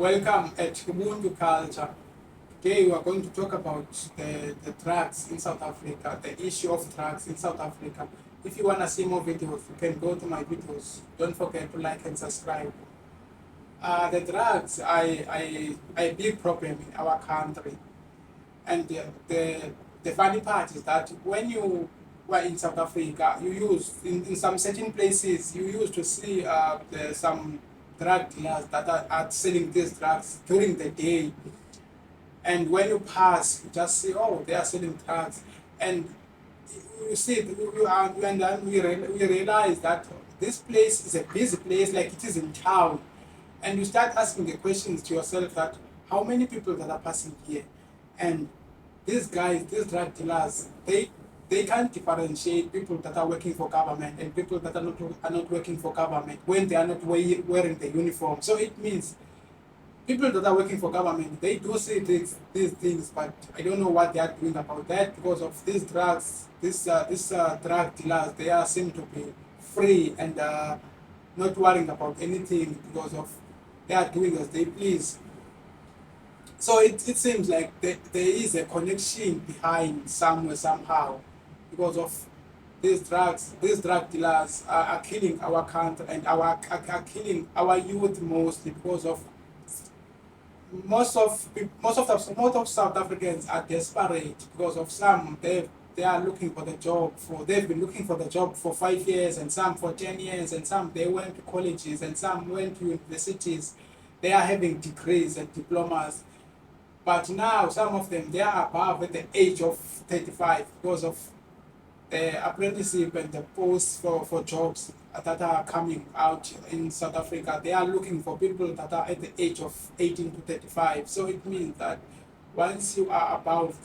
Welcome at Ubuntu Culture. Today we are going to talk about the drugs in South Africa, the issue of drugs in South Africa. If you want to see more videos, you can go to my videos. Don't forget to like and subscribe. The drugs are a big problem in our country. And the funny part is that when you were in South Africa, you used, in some certain places, you used to see some drug dealers that are selling these drugs during the day. And when you pass, you just see, oh, they are selling drugs. And you see, and then we realize that this place is a busy place, like it is in town. And you start asking the questions to yourself that how many people that are passing here? And these guys, these drug dealers, they can't differentiate people that are working for government and people that are not working for government when they are not wearing the uniform. So it means people that are working for government, they do see these things, but I don't know what they are doing about that because of these drugs, these drug dealers, they are seem to be free and not worrying about anything because of they are doing as they please. So it seems like there is a connection behind somewhere, somehow, because of these drug dealers are killing our country and are killing our youth mostly because of most of South Africans are desperate because of some they are looking for the job for they've been looking for the job for 5 years and some for 10 years and some they went to colleges and some went to universities. They are having degrees and diplomas, but now some of them they are above at the age of 35 because of the apprenticeship and the posts for jobs that are coming out in South Africa. They are looking for people that are at the age of 18 to 35. So it means that once we are above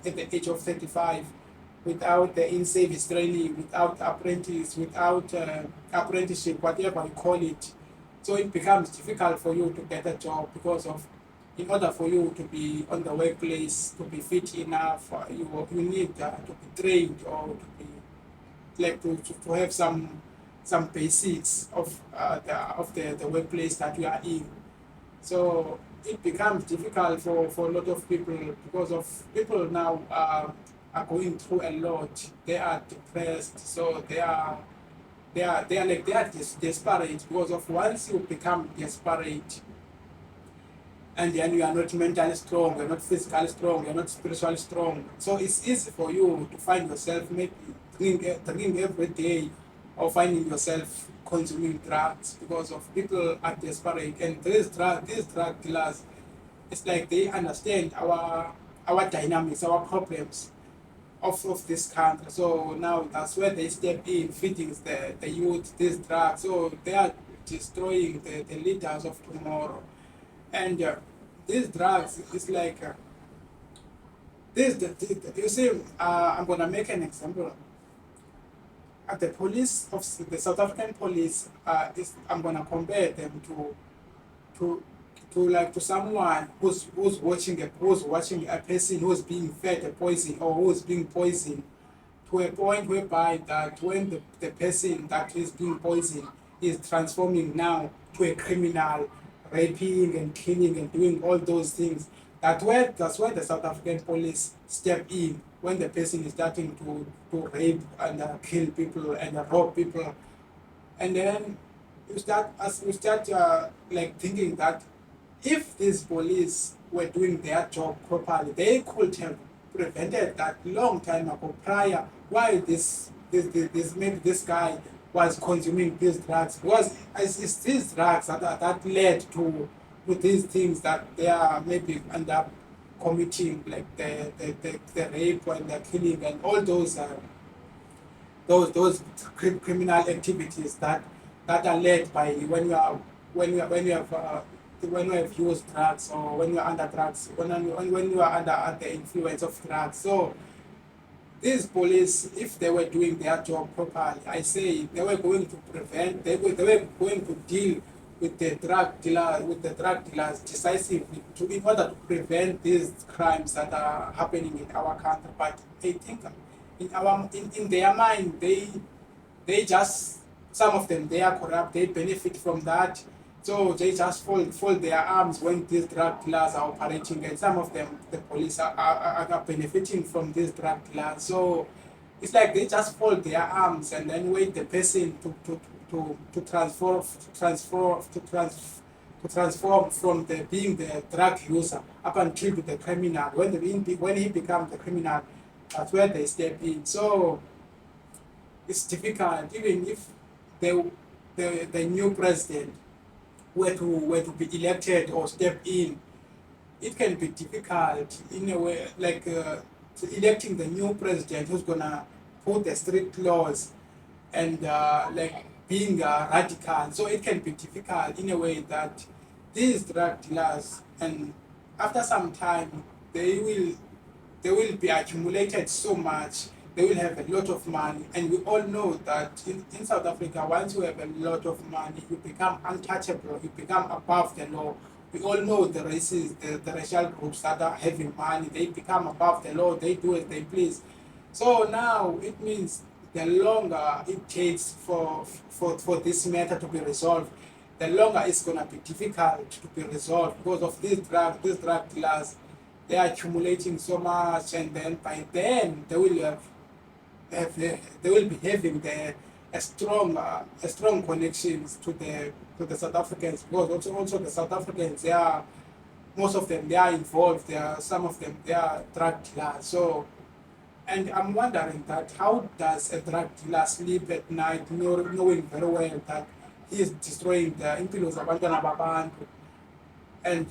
at the age of 35, without the in-service training, without apprentice, without apprenticeship, whatever you call it, so it becomes difficult for you to get a job because of in order for you to be on the workplace, to be fit enough, you need to be trained or to be like to have some basics of the workplace that you are in. So it becomes difficult for a lot of people because of people now are going through a lot. They are depressed, so they are desperate because of once you become desperate and then you are not mentally strong, you're not physically strong, you're not spiritually strong. So it's easy for you to find yourself maybe drinking every day or finding yourself consuming drugs because of people are desperate. And these drug dealers, it's like they understand our dynamics, our problems of this country. So now that's where they step in, feeding the youth these drugs. So they are destroying the leaders of tomorrow. And these drugs is like you see, I'm gonna make an example. At the police of the South African police, I'm gonna compare them to to someone who's watching a person who's being fed a poison or who's being poisoned to a point whereby that when the person that is being poisoned is transforming now to a criminal, raping and killing and doing all those things. That's where the South African police step in when the person is starting to rape and kill people and rob people. And then you start like thinking that if these police were doing their job properly, they could have prevented that long time ago prior. Why this maybe this guy was consuming these drugs was it's these drugs that led to these things that they are maybe end up committing like the rape and the killing and all those criminal activities that are led by when you have when you have used drugs or when you are under drugs when you are under the influence of drugs. So these police, if they were doing their job properly, I say they were going to prevent, they were going to deal with the drug dealers decisively in order to prevent these crimes that are happening in our country. But I think in their mind they just some of them they are corrupt, they benefit from that. So they just fold their arms when these drug dealers are operating, and some of them, the police are benefiting from these drug dealers. So it's like they just fold their arms and then wait the person to transform from the being the drug user up until to the criminal. When he becomes the criminal, that's where they step in. So it's difficult, even if the new president were to be elected or step in, it can be difficult in a way, like electing the new president who's gonna put the strict laws and like being radical. So it can be difficult in a way that these drug dealers, and after some time, they will they will be accumulated so much. They will have a lot of money, and we all know that in South Africa, once you have a lot of money, you become untouchable. You become above the law. We all know the races, the racial groups that are having money. They become above the law. They do as they please. So now it means the longer it takes for this matter to be resolved, the longer it's gonna be difficult to be resolved because of these drug dealers. They are accumulating so much, and then by then they will be having a strong connections to the South Africans, because also the South Africans, they are, most of them, they are involved. They are, some of them, they are drug dealers. So, and I'm wondering that how does a drug dealer sleep at night, knowing very well that he is destroying the impilo zabantwana babantu, and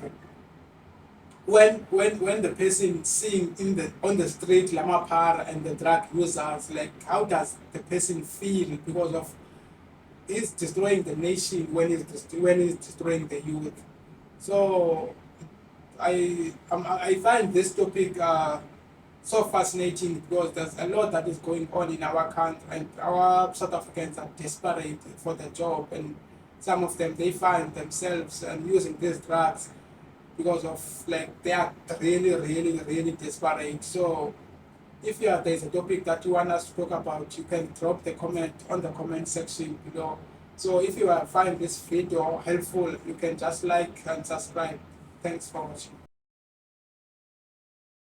when the person seeing in the on the street lamapara and the drug users, like how does the person feel because of he's destroying the nation when he's destroying the youth. So I find this topic so fascinating because there's a lot that is going on in our country, and our South Africans are desperate for the job, and some of them, they find themselves using these drugs because of, like, they are really desperate. So if there's a topic that you want us to talk about, you can drop the comment on the comment section below. So if you find this video helpful, you can just like and subscribe. Thanks for watching.